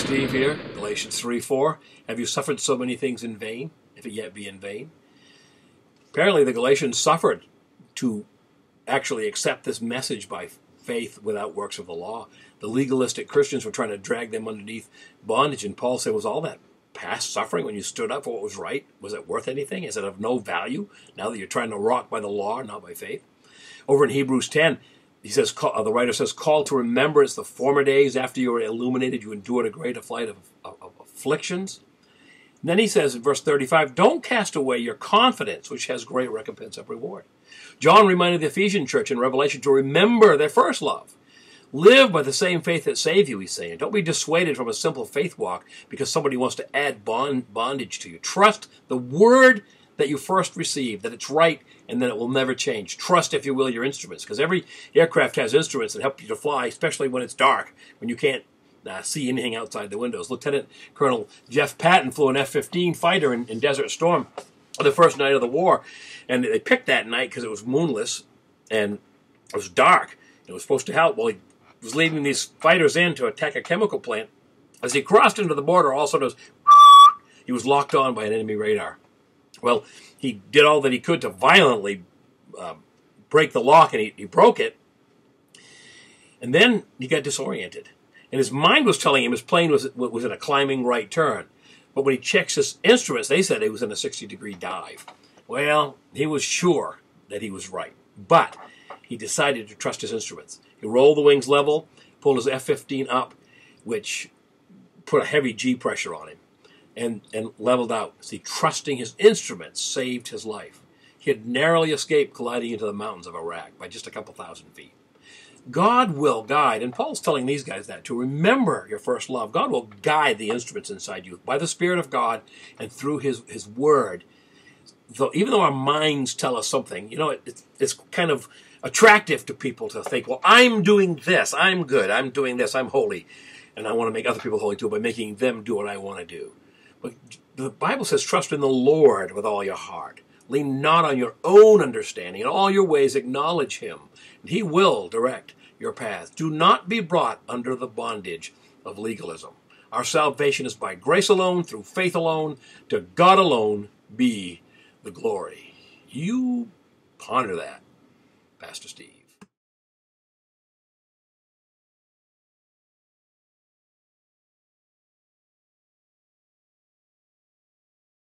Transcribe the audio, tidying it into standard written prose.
Steve here, Galatians 3:4. Have you suffered so many things in vain, if it yet be in vain? Apparently the Galatians suffered to actually accept this message by faith without works of the law. The legalistic Christians were trying to drag them underneath bondage, and Paul said, was all that past suffering when you stood up for what was right, was it worth anything? Is it of no value now that you're trying to rock by the law, not by faith? Over in Hebrews 10, he says, the writer says, call to remembrance the former days after you were illuminated, you endured a great flight of afflictions. And then he says in verse 35, don't cast away your confidence, which has great recompense of reward. John reminded the Ephesian church in Revelation to remember their first love. Live by the same faith that saved you, he's saying. Don't be dissuaded from a simple faith walk because somebody wants to add bondage to you. Trust the word that you first received, that it's right, and that it will never change. Trust, if you will, your instruments, because every aircraft has instruments that help you to fly, especially when it's dark, when you can't see anything outside the windows. Lieutenant Colonel Jeff Patton flew an F-15 fighter in Desert Storm the first night of the war, and they picked that night because it was moonless and it was dark. It was supposed to help. Well, he was leading these fighters in to attack a chemical plant. As he crossed into the border, all of a sudden he was locked on by an enemy radar. Well, he did all that he could to violently break the lock, and he broke it. And then he got disoriented. And his mind was telling him his plane was in a climbing right turn. But when he checks his instruments, they said he was in a 60-degree dive. Well, he was sure that he was right. But he decided to trust his instruments. He rolled the wings level, pulled his F-15 up, which put a heavy G pressure on him, and leveled out. See, trusting his instruments saved his life. He had narrowly escaped colliding into the mountains of Iraq by just a couple thousand feet. God will guide, and Paul's telling these guys that, to remember your first love. God will guide the instruments inside you by the Spirit of God and through His Word. Even though our minds tell us something, it's kind of attractive to people to think, well, I'm doing this, I'm good, I'm doing this, I'm holy, and I want to make other people holy too by making them do what I want to do. But the Bible says, trust in the Lord with all your heart. Lean not on your own understanding. In all your ways acknowledge Him, and He will direct your path. Do not be brought under the bondage of legalism. Our salvation is by grace alone, through faith alone, to God alone be the glory. You ponder that, Pastor Steve.